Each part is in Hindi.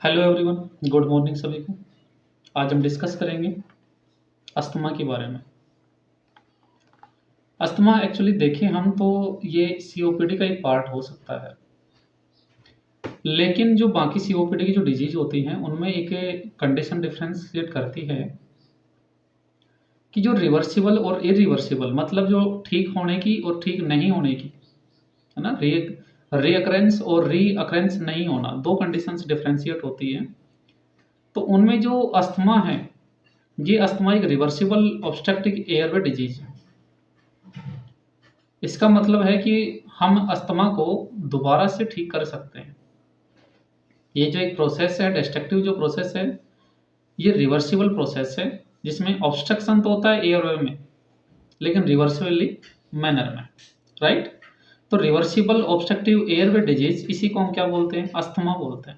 हेलो एवरीवन, गुड मॉर्निंग सभी को। आज हम डिस्कस करेंगे अस्थमा के बारे में। अस्थमा एक्चुअली देखें हम तो ये सीओपीडी का एक पार्ट हो सकता है, लेकिन जो बाकी सीओपीडी की जो डिजीज होती हैं उनमें एक कंडीशन डिफरेंशिएट करती है कि जो रिवर्सिबल और इरिवर्सिबल, मतलब जो ठीक होने की और ठीक नहीं होने की, है ना, रीअकरेंस और रीअकरेंस नहीं होना, दो कंडीशंस डिफरेंशिएट होती है। तो उनमें जो अस्थमा है, ये अस्थमा एक रिवर्सिबल ऑब्स्ट्रक्टिव एयरवे डिजीज है। इसका मतलब है कि हम अस्थमा को दोबारा से ठीक कर सकते हैं। ये जो एक प्रोसेस है, डिस्ट्रक्टिव जो प्रोसेस है, ये रिवर्सिबल प्रोसेस है, जिसमें ऑब्स्ट्रक्शन तो होता है एयरवे में, लेकिन रिवर्सिबली मैनर में, राइट। तो रिवर्सिबल ऑब्स्ट्रक्टिव एयरवे डिजीज, इसी को हम क्या बोलते हैं? अस्थमा बोलते हैं।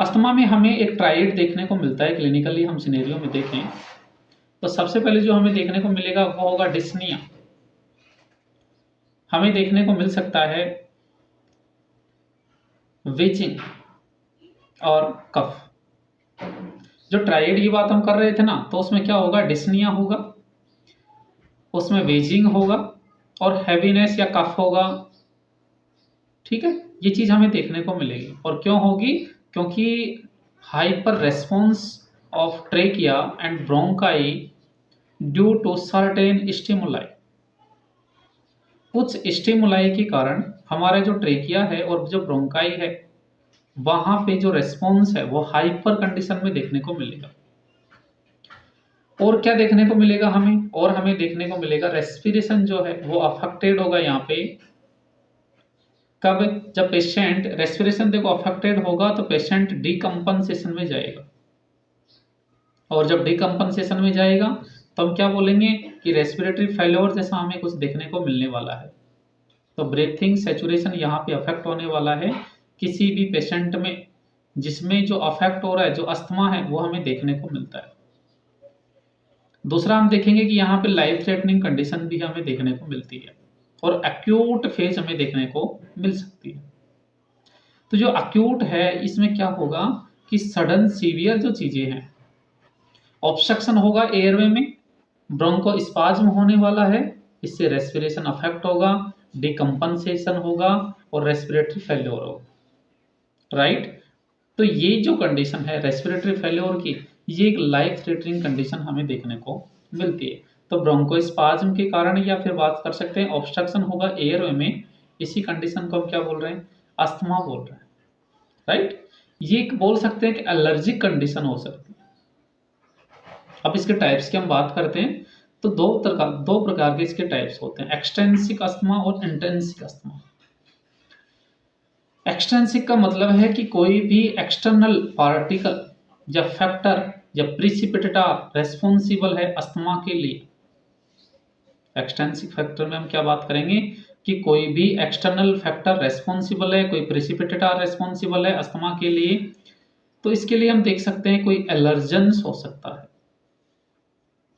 अस्थमा में हमें एक ट्राइड देखने को मिलता है क्लिनिकली, हम सिनेरियो में देखें तो सबसे पहले जो हमें देखने को मिलेगा वो होगा डिस्निया। हमें देखने को मिल सकता है विचिंग और कफ। जो ट्राइड की बात हम कर रहे थे ना, तो उसमें क्या होगा? डिस्निया होगा, उसमें वेजिंग होगा और हैवीनेस या कफ होगा। ठीक है, ये चीज हमें देखने को मिलेगी। और क्यों होगी? क्योंकि hyper response of trachea and bronchi due to certain stimuli. कुछ स्टिमुलाई के कारण हमारा जो ट्रेकिया है और जो ब्रोंकाई है, वहां पे जो रेस्पॉन्स है वो हाइपर कंडीशन में देखने को मिलेगा। और क्या देखने को मिलेगा हमें? और हमें देखने को मिलेगा रेस्पिरेशन जो है वो अफेक्टेड होगा यहाँ पे। कब? जब पेशेंट रेस्पिरेशन देखो अफेक्टेड होगा तो पेशेंट डीकंपनसेशन में जाएगा, और जब डीकंपनसेशन में जाएगा तो हम क्या बोलेंगे कि रेस्पिरेटरी फेल्योर जैसा हमें कुछ देखने को मिलने वाला है। तो ब्रीथिंग सैचुरेशन यहाँ पे अफेक्ट होने वाला है किसी भी पेशेंट में, जिसमें जो अफेक्ट हो रहा है, जो अस्थमा है, वो हमें देखने को मिलता है। दूसरा हम देखेंगे कि यहाँ पे लाइफ थ्रेटनिंग कंडीशन भी हमें देखने को मिलती है, और एक्यूट फेज हमें देखने को मिल सकती है। तो जो एक्यूट है, इसमें क्या होगा कि सडन सीवियर जो चीजें हैं, ऑब्स्ट्रक्शन होगा एयरवे में, ब्रोंकोस्पाज्म होने वाला है, इससे रेस्पिरेशन अफेक्ट होगा, डिकम्पनसेशन होगा और रेस्पिरेटरी फेल्योर होगा, राइट। तो ये जो कंडीशन है रेस्पिरेटरी फेल्योर की, ये एक लाइफ थ्रेटनिंग कंडीशन हमें देखने को मिलती है। तो ब्रोंकोस्पाज्म के कारण, या फिर बात कर सकते हैं ऑब्स्ट्रक्शन होगा एयरवे में, इसी कंडीशन को हम क्या बोल रहे हैं? अस्थमा बोल रहे हैं, राइट। ये एक बोल सकते हैं कि एलर्जिक कंडीशन हो सकती है। अब इसके टाइप्स की हम बात करते हैं तो दो प्रकार के इसके टाइप्स होते हैं, एक्सटेंसिक अस्थमा और इंटेंसिक अस्थमा। एक्सटेंसिक का मतलब है कि कोई भी एक्सटर्नल पार्टिकल या फैक्टर या प्रिसिपिटेटा रेस्पॉन्सिबल है अस्थमा के लिए। एक्सटेंसिक फैक्टर में हम क्या बात करेंगे कि कोई भी एक्सटर्नल फैक्टर रेस्पॉन्सिबल है, कोई प्रिसिपिटेटा रेस्पॉन्सिबल है अस्थमा के लिए। तो इसके लिए हम देख सकते हैं कोई एलर्जेंस हो सकता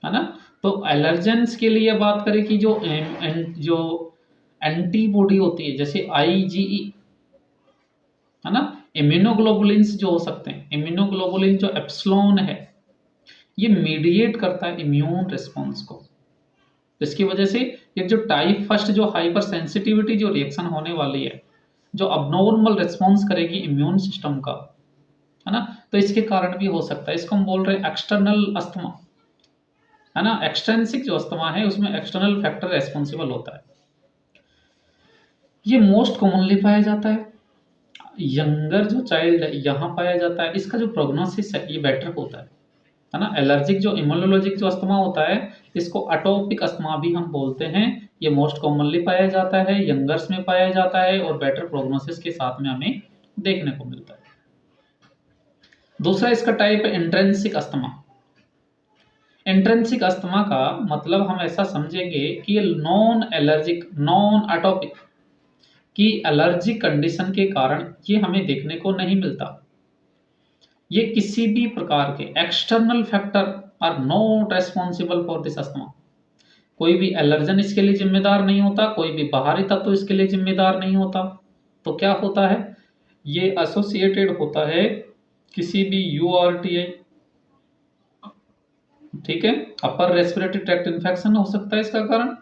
है ना। तो एलर्जेंस के लिए बात करें कि जो एंटीबॉडी होती है, जैसे आईजीई, है ना, इम्यूनोग्लोबुलिन्स जो हो सकते हैं, इम्यूनोग्लोबुलिन जो एप्सिलॉन है, ये मीडिएट करता है इम्यून रिस्पॉन्स को। इसकी वजह से ये जो टाइप फर्स्ट जो हाइपर सेंसिटिविटी जो रिएक्शन होने वाली है, जो अबनॉर्मल रिस्पॉन्स करेगी इम्यून सिस्टम का, है ना, तो इसके कारण भी हो सकता है। इसको हम बोल रहे हैं एक्सटर्नल अस्थमा, है ना। एक्सटेंसिक जो अस्थमा है उसमें एक्सटर्नल फैक्टर रेस्पॉन्सिबल होता है। ये मोस्ट कॉमनली पाया जाता है, यंगर जो चाइल्ड है यहाँ पाया जाता है। इसका जो प्रोग्नोसिस है ये बेटर होता है ना। एलर्जिक जो इम्यूनोलॉजिक जो अस्थमा होता है, इसको अटोपिक अस्थमा भी हम बोलते हैं। ये मोस्ट कॉमनली पाया जाता है, यंगर्स में पाया जाता है और बेटर प्रोग्नोसिस के साथ में हमें देखने को मिलता है। दूसरा इसका टाइप है इंट्रिंसिक अस्थमा। इंट्रिंसिक अस्थमा का मतलब हम ऐसा समझेंगे कि ये नॉन एलर्जिक, नॉन अटोपिक की एलर्जिक कंडीशन के कारण ये हमें देखने को नहीं मिलता। ये किसी भी प्रकार के external factor are not responsible for this asthma. कोई भी एलर्जन इसके लिए जिम्मेदार नहीं होता, कोई भी बाहरी तत्व इसके लिए जिम्मेदार नहीं होता। तो क्या होता है? ये एसोसिएटेड होता है किसी भी यूआरटीआई, ठीक है, अपर रेस्पिरेटरी ट्रैक्ट इन्फेक्शन हो सकता है इसका कारण,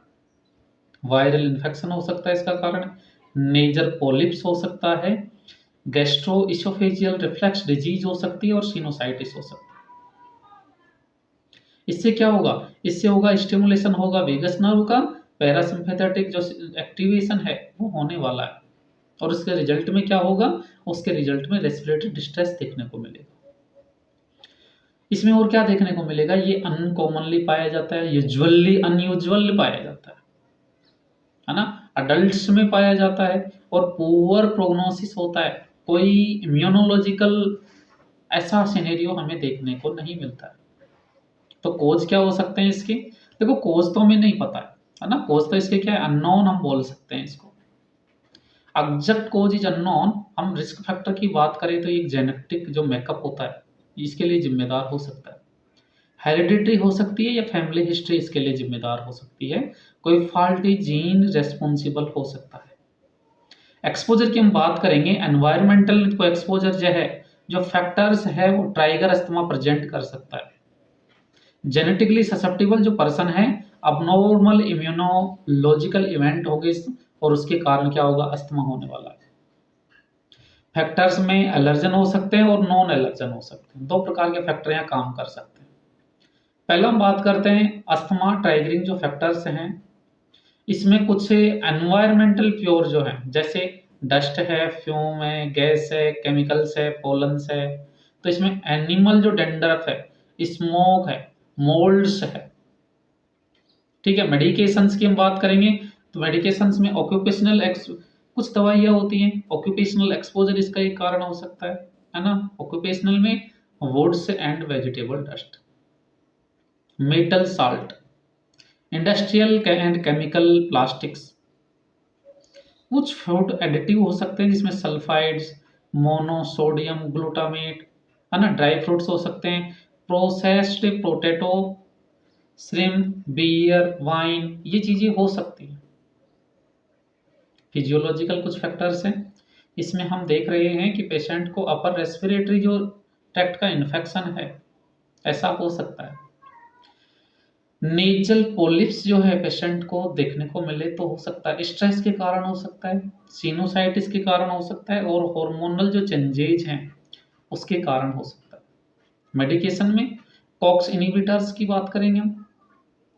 वायरल इन्फेक्शन हो सकता है इसका कारण, नेजर पॉलिप्स हो सकता है, गैस्ट्रो इसोफेजियल रिफ्लक्स डिजीज हो सकती है और सिनोसाइटिस हो सकता है। इससे क्या होगा, इससे होगा स्टिमुलेशन होगा वेगस नर्व का, पैरासिम्पैथेटिक जो एक्टिवेशन है वो होने वाला है, और उसके रिजल्ट में क्या होगा, उसके रिजल्ट में रेस्पिरेटरी डिस्ट्रेस देखने को मिलेगा। इसमें और क्या देखने को मिलेगा, ये अनकॉमनली पाया जाता है, यूजुअली अनयूजुअल पाया जाता है ना, अडल्ट्स में पाया जाता है, और पुअर प्रोग्नोसिस होता है, कोई इम्यूनोलॉजिकल ऐसा सिनेरियो हमें देखने को नहीं मिलता है। तो कोज क्या हो सकते हैं इसके, देखो कोज तो हमें नहीं पता है ना, कोज तो इसके क्या है, अननोन हम बोल सकते हैं इसको, एग्जैक्ट कोज इज अननोन। हम रिस्क फैक्टर की बात करें तो एक जेनेटिक जो मेकअप होता है इसके लिए जिम्मेदार हो सकता है, हेरिडिटरी हो सकती है या फैमिली हिस्ट्री इसके लिए जिम्मेदार हो सकती है, कोई फॉल्टी जीन रेस्पॉन्सिबल हो सकता है। एक्सपोजर की हम बात करेंगे, एनवायरमेंटल को एक्सपोजर जो है, जो फैक्टर्स है वो ट्राइगर अस्थमा प्रेजेंट कर सकता है। जेनेटिकली ससेप्टिबल जो पर्सन है, अबनॉर्मल इम्यूनोलॉजिकल इवेंट होगी और उसके कारण क्या होगा, अस्थमा होने वाला है। फैक्टर्स में एलर्जन हो सकते हैं और नॉन एलर्जन हो सकते हैं, दो प्रकार के फैक्टर यहाँ काम कर सकते हैं। पहला हम बात करते हैं अस्थमा ट्राइगरिंग जो फैक्टर्स हैं, इसमें कुछ एनवायरमेंटल प्योर जो है, जैसे डस्ट है, फ्यूम है, गैस है, केमिकल्स है, पोलन्स है, तो इसमें एनिमल जो डेंड्रफ है, स्मोक है, मोल्ड्स है, ठीक है। मेडिकेशंस की हम बात करेंगे तो मेडिकेशंस में ऑक्यूपेशनल कुछ दवाइयाँ होती हैं, ऑक्यूपेशनल एक्सपोजर इसका एक कारण हो सकता है ना, ऑक्यूपेशनल में woods and vegetable dust, metal salt, industrial and chemical plastics, कुछ फूड एडिटिव हो सकते हैं जिसमें सल्फाइड्स, मोनोसोडियम ग्लूटामेट, है ना, ड्राई फ्रूट्स हो सकते हैं, processed potato, shrimp, beer, wine, ये चीजें हो सकती हैं। फिजियोलॉजिकल कुछ फैक्टर्स हैं, इसमें हम देख रहे हैं कि पेशेंट को अपर रेस्पिरेटरी जो ट्रैक्ट का इन्फेक्शन है ऐसा हो सकता है। नेजल पोलिप्स जो है पेशेंट को देखने को मिले तो हो सकता है स्ट्रेस के कारण हो सकता है, सिनोसाइटिस के कारण हो सकता है, और हार्मोनल जो चेंजेज हैं उसके कारण हो सकता है। मेडिकेशन में कॉक्स इनहिबिटर्स की बात करेंगे हम,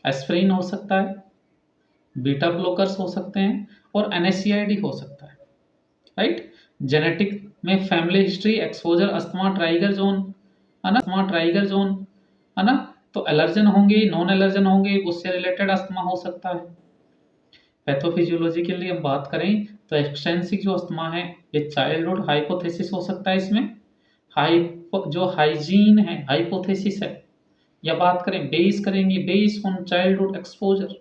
एस्पिरिन हो सकता है, बीटा ब्लॉकर्स हो सकते हैं, और एनएससीआईडी हो सकता है, राइट। जेनेटिक में family history, exposure, asthma ट्राइगर zone, है ना, अस्थमा ट्राइगर जोन, है ना, तो एलर्जन होंगे, नॉन एलर्जन होंगे, उससे रिलेटेड अस्थमा हो सकता है। पैथोफिजियोलॉजी के लिए हम बात करें तो एक्सटेंसिव जो अस्थमा है ये चाइल्डहुड हाइपोथेसिस हो सकता है, इसमें जो हाइजीन है हाइपोथेसिस है, या बात करें बेस करेंगे बेस ऑन चाइल्डहुड एक्सपोजर,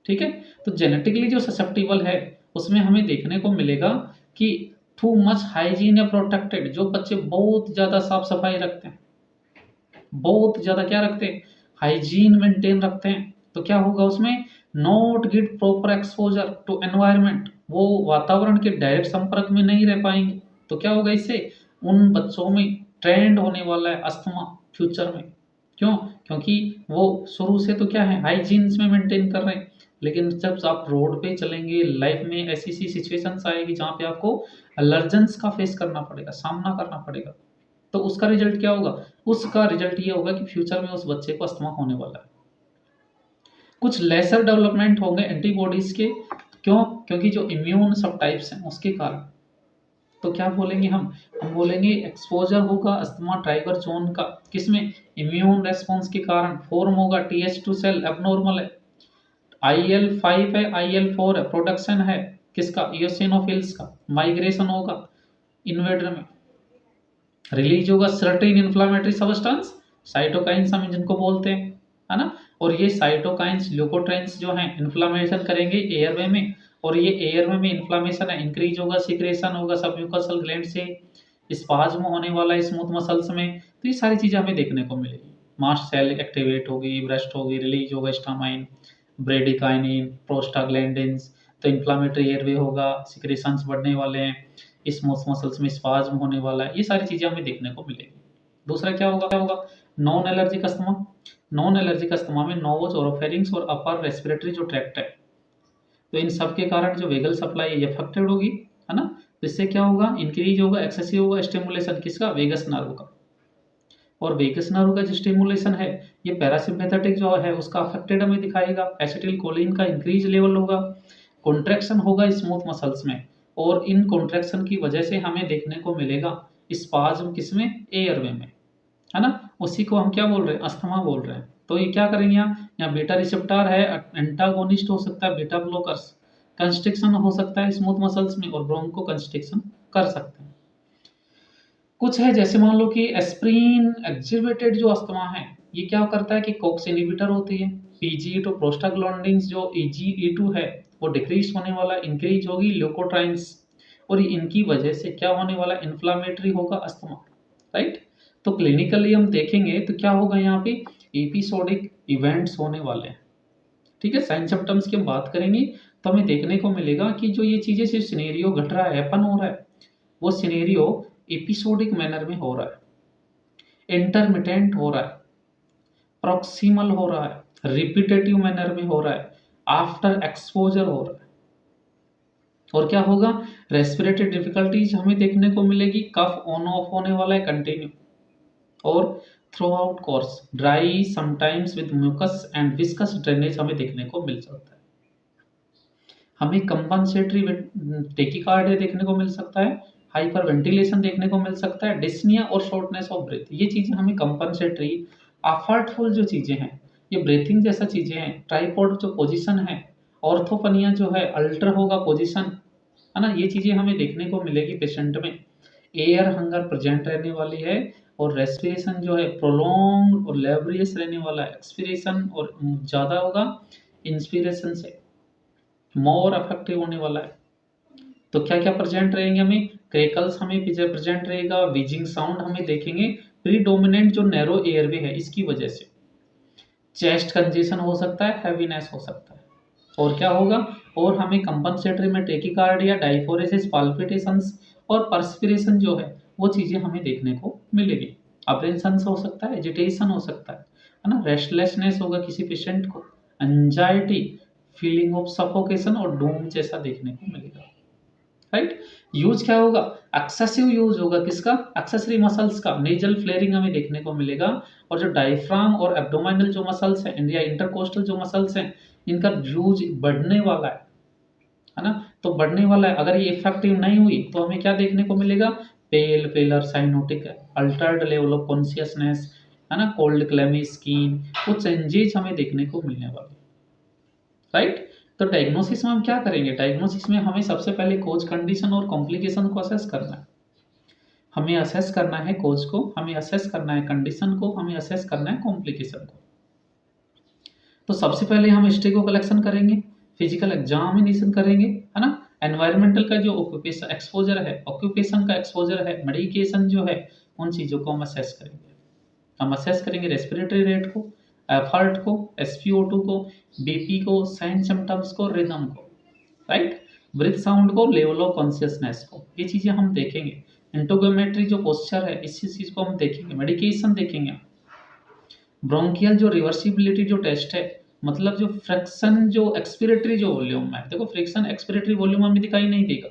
ठीक है। तो जेनेटिकली जो ससेप्टिबल है उसमें हमें देखने को मिलेगा कि टू मच हाइजीन या प्रोटेक्टेड, जो बच्चे बहुत ज्यादा साफ सफाई रखते हैं, बहुत ज्यादा क्या रखते हैं, हाइजीन मेंटेन रखते हैं, तो क्या होगा उसमें, not get proper exposure to environment, वो वातावरण के डायरेक्ट संपर्क में नहीं रह पाएंगे, तो क्या होगा इससे, उन बच्चों में ट्रेंड होने वाला है अस्थमा फ्यूचर में। क्यों, क्योंकि वो शुरू से तो क्या है हाइजीन में मेंटेन कर रहे हैं, लेकिन जब आप रोड पे चलेंगे लाइफ में ऐसी सी सिचुएशंस आएगी जहाँ पे आपको एलर्जेंस का फेस करना पड़ेगा, सामना करना पड़ेगा, तो उसका रिजल्ट क्या होगा, उसका रिजल्ट ये होगा कि फ्यूचर में उस बच्चे को अस्थमा होने वाला है। कुछ लेसर डेवलपमेंट होंगे एंटीबॉडीज के, क्यों, क्योंकि जो इम्यून सब टाइप्स हैं उसके कारण, तो क्या बोलेंगे हम बोलेंगे एक्सपोजर होगा अस्थमा ट्राइगर जोन का, किसमें, इम्यून रेस्पॉन्स के कारण, फॉर्म होगा TH2 सेल एबनॉर्मल है, IL-5 है, IL-4 है, प्रोडक्शन है किसका, इयोसिनोफिल्स का, माइग्रेशन होगा इन्वेडर में, रिलीज होगा सर्टेन इन्फ्लामेटरी सब्सटेंस, साइटोकाइंस हम जिनको बोलते हैं, है ना, और ये साइटोकाइंस ल्यूकोट्राइंस जो हैं इन्फ्लामेशन करेंगे एयरवे में, और ये एयरवे में इन्फ्लामेशन है, इंक्रीज होगा, सिक्रेशन होगा सबम्यूकोसल ग्लैंड से, स्पाज्म होने वाला है स्मूथ मसल्स में, तो ये सारी चीजें हमें देखने को मिलेगी। मास्ट सेल एक्टिवेट होगी, ब्रेस्ट होगी, रिलीज होगा स्टामाइन, ब्रेडिकाइनिन, प्रोस्टाग्लैंडिन्स, तो इन्फ्लामेटरी एयरवे होगा, सिक्रेशंस बढ़ने वाले हैं, स्मूथ मसल्स में स्पाज्म होने वाला है, ये सारी चीज़ें हमें देखने को मिलेगी। दूसरा क्या होगा non allergic asthma. Non allergic asthma में नोज ओरोफेरिंक्स और अपर रेस्पिरेटरी जो ट्रैक्ट है, तो इन सब के कारण जो वेगल सप्लाई है ये अफेक्टेड होगी, है ना। तो इससे क्या होगा, इंक्रीज होगा, एक्सेसिव होगा स्टिमुलेशन किसका, वेगस नर्व का। और वेगस नर्व का जो स्टिमुलेशन है ये पैरासिम्पैथेटिक जो है उसका अफेक्टेड हमें दिखाएगा। एसिटिल कोलिन का इंक्रीज लेवल होगा, कॉन्ट्रैक्शन होगा स्मूथ मसल्स में, और इन कॉन्ट्रैक्शन की वजह से हमें देखने को मिलेगा स्पाज्म किसमें, एयरवे में, है ना। उसी को हम क्या बोल रहे हैं, अस्थमा बोल रहे हैं। तो ये क्या करेंगे, यहाँ बीटा रिसेप्टर है, एंटागोनिस्ट हो सकता है, बीटा ब्लॉकर्स, कंस्ट्रिक्शन हो सकता है स्मूथ मसल्स में और ब्रोंको कंस्ट्रिक्शन कर सकते हैं। कुछ है जैसे मान लो कि एस्प्रिन एक्जिवेटेड जो अस्थमा है ये क्या करता है कि कोक्स इनहिबिटर होती है, पीजी2 प्रोस्टाग्लैंडिन्स जो EGE2 है वो डिक्रीज होने वाला, इंक्रीज होगी ल्यूकोट्राइन्स, और इनकी वजह से क्या होने वाला, इन्फ्लामेटरी होगा अस्थमा, राइट। तो क्लिनिकली हम देखेंगे तो क्या होगा, यहाँ पे एपिसोडिक इवेंट्स होने वाले हैं, ठीक है। साइन सिम्टम्स की हम बात करेंगे तो हमें देखने को मिलेगा कि जो ये चीजें सिर्फ सिनेरियो घट रहा है, हैपन हो रहा है, वो सिनेरियो एपिसोडिक मैनर में हो रहा है, इंटरमिटेंट हो रहा है, प्रॉक्सिमल हो रहा है, रिपीटेटिव मैनर में हो रहा है, आफ्टर एक्सपोजर हो रहा है। और क्या होगा, रेस्पिरेटरी डिफिकल्टीज हमें देखने को मिलेगी, कफ ऑन ऑफ होने वाला है कंटिन्यू, और throughout course dry sometimes with mucus and viscous drainage हमें देखने को मिल सकता है। हमें कंपनसेटरी टेकिकार्डिया देखने को मिल सकता है, हाइपर वेंटिलेशन देखने को मिल सकता है, डिस्निया और शॉर्टनेस ऑफ ब्रेथ, ये चीजें हमें कंपनसेटरी अफर्टफुल जो चीजें हैं, ये ब्रीथिंग जैसा चीजें हैं, ट्राइपॉड जो पोजीशन है, ऑर्थोपनिया जो है, अल्टर होगा पोजीशन, है ना, ये चीजें हमें देखने को मिलेगी पेशेंट में। एयर हंगर प्रेजेंट रहने वाली है, और रेस्पिरेशन जो है प्रोलॉन्ग और लेबरियस रहने वाला है, एक्सपिरेशन और ज़्यादा होगा इंस्पिरेशन से, मोर अफेक्टिव होने वाला है। तो क्या क्या प्रेजेंट रहेंगे, हमें क्रेकल्स हमें प्रेजेंट रहेगा, विजिंग साउंड हमें देखेंगे, प्रीडोमिनेंट जो नैरो एयरवे है इसकी वजह से, चेस्ट कंजेशन हो सकता है, हैवीनेस हो सकता है, और क्या होगा, और हमें कंपनसेटरी में टेकिकार्डिया, डायफोरेसिस, पाल्पिटेशंस और पर्सपिरेशन जो है वो चीजें हमें देखने को मिलेगी। अप्रेंशन हो सकता है, एजिटेशन हो सकता है ना, रेस्टलेसनेस होगा किसी पेशेंट को, एंजाइटी, फीलिंग ऑफ सफोकेशन और डूम जैसा देखने को मिलेगा, राइट। यूज क्या होगा, एक्सेसिव यूज होगा किसका, एक्सेसरी मसल्स का, नेजल फ्लेयरिंग हमें देखने को मिलेगा, और जो डायफ्राम और एब्डोमिनल जो मसल्स हैं, इंडिया इंटरकोस्टल जो मसल्स हैं, इनका यूज बढ़ने वाला है ना, तो बढ़ने वाला है। अगर ये इफेक्टिव नहीं हुई तो हमें क्या देखने को मिलेगा, pale pallor cyanotic, altered level of consciousness, है ना, कोल्ड क्लेमी स्किन, कुछ चेंजेस हमें देखने को मिलने वाले, राइट। तो डायग्नोसिस में हम क्या करेंगे, डायग्नोसिस में हमें सबसे पहले कोज कंडीशन और कॉम्प्लिकेशन को असेस करना है। हमें असेस करना है कोज को, हमें असेस करना है कंडीशन को, हमें असेस करना है कॉम्प्लिकेशन को। तो सबसे पहले हम हिस्ट्री को कलेक्शन करेंगे, फिजिकल एग्जामिनेशन करेंगे, है ना, एनवायरमेंटल का जो ऑक्यूपेशन एक्सपोजर है, ऑक्यूपेशन का एक्सपोजर है, मेडिकेशन जो है, उन चीज़ों को हम असेस करेंगे। हम असेस करेंगे रेस्पिरेटरी रेट को, एफर्ट को, SpO2 को, BP को, साइन सिम्टम्स को, रिदम को, राइट, ब्रीथ साउंड को, लेवल ऑफ कॉन्शियसनेस को, ये चीज़ें हम देखेंगे। इंटोगोमेट्री जो पोस्चर है इसी चीज़ को हम देखेंगे, मेडिकेशन देखेंगे। ब्रोंकियल जो रिवर्सिबिलिटी जो टेस्ट है, मतलब जो फ्रैक्शन जो एक्सपिरेटरी जो वॉल्यूम है, देखो फ्रिक्शन एक्सपिरेटरी वॉल्यूम हमें दिखाई नहीं देगा,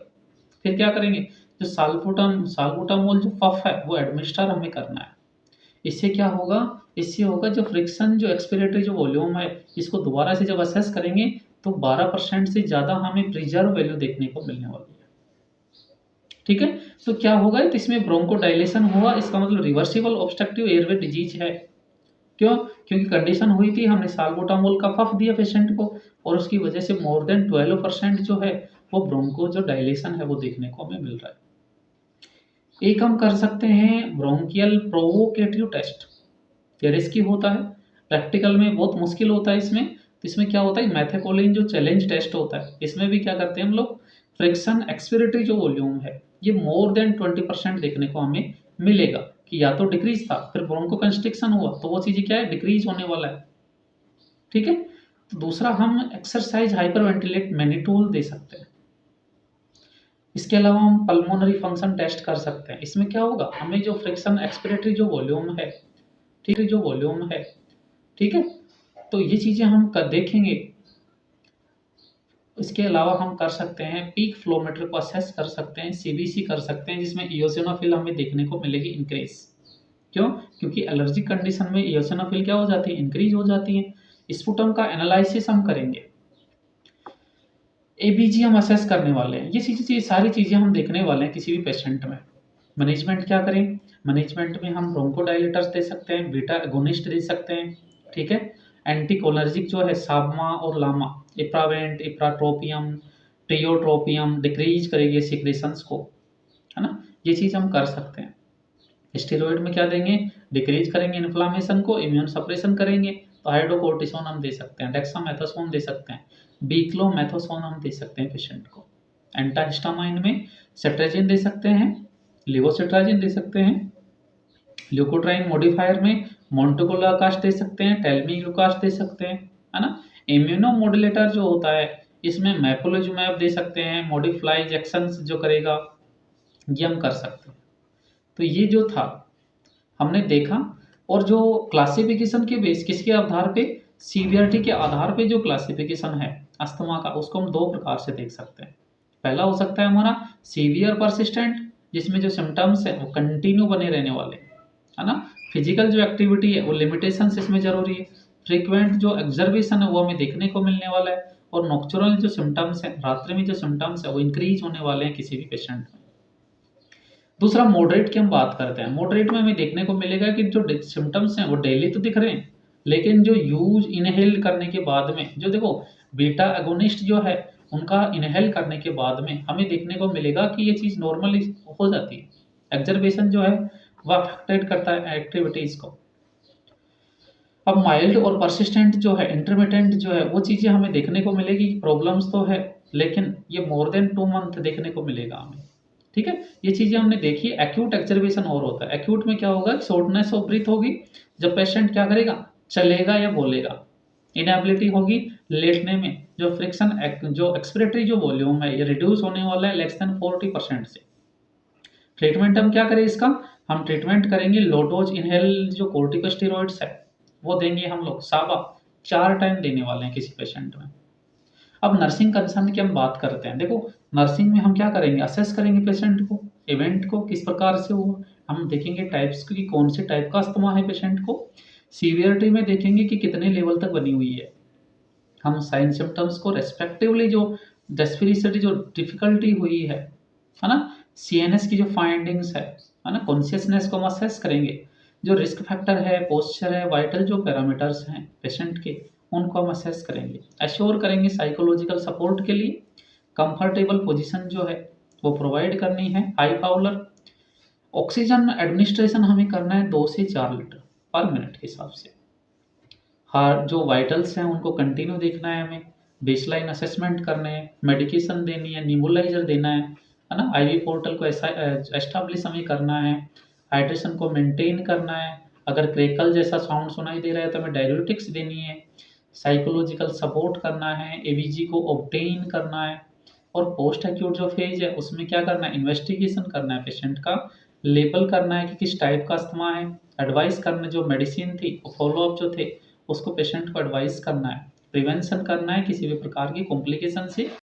फिर क्या करेंगे, जो साल्बुटामोल जो पफ है वो एडमिनिस्टर हमें करना है। इससे क्या होगा, इससे होगा जो फ्रिक्शन जो एक्सपिरेटरी जो वॉल्यूम है इसको दोबारा से जब असेस करेंगे तो 12% से ज़्यादा हमें प्रिजर्व वैल्यू देखने को मिलने वाली है, ठीक है। तो क्या होगा, तो इसमें ब्रोंकोडाइलेशन हुआ, इसका मतलब रिवर्सिबल ऑब्स्ट्रक्टिव एयरवे डिजीज है। क्यों, क्योंकि कंडीशन हुई थी, हमने साल्बुटामोल का पफ दिया पेशेंट को, और उसकी वजह से मोर देन 12% जो है वो ब्रोंको जो डायलेशन है वो देखने को हमें मिल रहा है। एक हम कर सकते हैं ब्रोंकियल प्रोवोकेटिव टेस्ट, ये रिस्की होता है, प्रैक्टिकल में बहुत मुश्किल होता है इसमें। तो इसमें क्या होता है, मैथेकोलिन जो चैलेंज टेस्ट होता है, इसमें भी क्या करते हैं हम लोग, फ्रिक्शन एक्सपिरेटरी जो वॉल्यूम है ये मोर देन 20% देखने को हमें मिलेगा, कि या तो डिक्रीज था फिर ब्रोंको कंस्ट्रिक्शन हुआ, तो वो चीज़ें क्या है, डिक्रीज होने वाला है, ठीक है। तो दूसरा हम एक्सरसाइज हाइपर वेंटिलेट मैनिटोल दे सकते हैं। इसके अलावा हम पल्मोनरी फंक्शन टेस्ट कर सकते हैं। इसमें क्या होगा, हमें जो फ्रिक्शन एक्सपिरेटरी जो वॉल्यूम है, ठीक है, जो वॉल्यूम है, ठीक है, तो ये चीज़ें हम कर देखेंगे। इसके अलावा हम कर सकते हैं पीक फ्लोमीटर को असेस कर सकते हैं, सीबीसी कर सकते हैं, जिसमें इओसिनोफिल हमें देखने को मिलेगी इंक्रीज। क्यों? क्योंकि एलर्जिक कंडीशन में इओसिनोफिल क्या हो जाती है, इंक्रीज हो जाती है। स्पुटम का एनालिसिस हम करेंगे, एबीजी हम असेस करने वाले हैं। ये चीज़ें सारी चीज़ें हम देखने वाले हैं किसी भी पेशेंट में। मैनेजमेंट क्या करें, मैनेजमेंट में हम ब्रोंकोडायलेटर्स दे सकते हैं, बीटा एगोनिस्ट दे सकते हैं, ठीक है, एंटीकोलर्जिक जो है साबमा और लामा, इप्रावेंट, इप्राट्रोपियम, ट्रियोट्रोपियम डिक्रीज करेगी सिक्रेशंस को, है ना, ये चीज़ हम कर सकते हैं। स्टेरॉइड में क्या देंगे, डिक्रीज करेंगे इन्फ्लामेशन को, इम्यून सप्रेशन करेंगे, तो हाइड्रोकोर्टिसोन हम दे सकते हैं, डेक्सामेथासोन दे सकते हैं, बीक्लोमेथासोन हम दे सकते हैं पेशेंट को। एंटाहिस्टामाइन में सेट्राजिन दे सकते हैं, लिवोसिट्राजिन दे सकते हैं। ल्यूकोट्राइन मॉडिफायर में मोन्टेगोलाकास्ट दे सकते हैं, टेलमीग्लूकास्ट दे सकते हैं, है ना। इम्यूनोमोडुलेटर जो होता है, इसमें मैपोलिजुमैब दे सकते हैं, मॉडिफ्लाई जैक्सन्स जो करेगा, ये हम कर सकते हैं। तो ये जो था हमने देखा, और जो क्लासिफिकेशन के बेस किसके आधार पे, सीवियरिटी के आधार पे जो क्लासिफिकेशन है अस्थमा का, उसको हम दो प्रकार से देख सकते हैं। पहला हो सकता है हमारा सीवियर परसिस्टेंट, जिसमें जो सिम्टम्स है वो कंटिन्यू बने रहने वाले, है ना। फिजिकल जो एक्टिविटी है वो लिमिटेशंस इसमें जरूरी है। फ्रीक्वेंट जो एग्जर्वेशन है वो हमें देखने को मिलने वाला है, और नॉक्चुरल जो सिम्टम्स है, रात्रि में जो सिम्टम्स है वो इंक्रीज होने वाले हैं किसी भी पेशेंट में। दूसरा मॉडरेट की हम बात करते हैं। मॉडरेट में हमें देखने को मिलेगा कि जो सिम्टम्स हैं वो डेली तो दिख रहे हैं, लेकिन जो यूज इनहेल करने के बाद में, जो देखो बीटा एगोनिस्ट जो है उनका इनहेल करने के बाद में हमें देखने को मिलेगा कि ये चीज़ नॉर्मली हो जाती है। एग्जर्वेशन जो है वह अफेक्टेड करता है एक्टिविटीज़ को। अब माइल्ड और परसिस्टेंट जो है, इंटरमिटेंट जो है, वो चीज़ें हमें देखने को मिलेगी। प्रॉब्लम्स तो है, लेकिन ये मोर देन 2 मंथ देखने को मिलेगा हमें, ठीक है। ये चीज़ें हमने देखी। एक्यूट एक्जर्वेशन और होता है। एक्यूट में क्या होगा, शॉर्टनेस ऑफ ब्रीथ होगी, जब पेशेंट क्या करेगा, चलेगा या बोलेगा। इनएबिलिटी होगी लेटने में, जो फ्रिक्शन जो एक्सपिरेटरी जो वॉल्यूम है ये रिड्यूस होने वाला है लेस देन 40% से। ट्रीटमेंट हम क्या करें इसका, हम ट्रीटमेंट करेंगे लो डोज इनहेल जो कोर्टिकोस्टेरॉइड्स है वो देंगे हम लोग, साबा 4 टाइम देने वाले हैं किसी पेशेंट में। अब नर्सिंग कंसर्न की हम बात करते हैं। देखो नर्सिंग में हम क्या करेंगे, असेस करेंगे पेशेंट को, इवेंट को किस प्रकार से हुआ, हम देखेंगे टाइप्स की, कौन से टाइप का अस्थमा है पेशेंट को, सीवियरिटी में देखेंगे कि कितने लेवल तक बनी हुई है। हम साइन सिम्टम्स को रेस्पेक्टिवली, जो रेस्पिरेटरी जो डिफिकल्टी हुई है ना, सीएनएस की जो फाइंडिंग्स है ना, कॉन्शियसनेस को हम असेस करेंगे, जो रिस्क फैक्टर है, पोस्चर है, वाइटल जो पैरामीटर्स हैं पेशेंट के, उनको हम असेस करेंगे। एश्योर करेंगे साइकोलॉजिकल सपोर्ट के लिए कंफर्टेबल पोजीशन जो है वो प्रोवाइड करनी है। हाई फाउलर ऑक्सीजन एडमिनिस्ट्रेशन हमें करना है 2 से 4 लीटर पर मिनट के हिसाब से। हार्ट जो वाइटल्स हैं उनको कंटिन्यू देखना है हमें, बेसलाइन असेसमेंट करने हैं, मेडिकेशन देनी है, निबुलाइजर देना है ना, आईवी पोर्टल को ऐसा एस्टाब्लिश हमें करना है, हाइड्रेशन को मेंटेन करना है। अगर क्रेकल जैसा साउंड सुनाई दे रहा है तो हमें डायरेटिक्स देनी है, साइकोलॉजिकल सपोर्ट करना है, एवीजी को ऑब्टेन करना है, और पोस्ट एक्यूट जो फेज है उसमें क्या करना है, इन्वेस्टिगेशन करना है पेशेंट का, लेबल करना है कि किस टाइप का अस्थमा है, एडवाइस करना, जो मेडिसिन थी फॉलोअप जो थे उसको पेशेंट को एडवाइस करना है, प्रिवेंशन करना है किसी भी प्रकार की कॉम्प्लिकेशन से।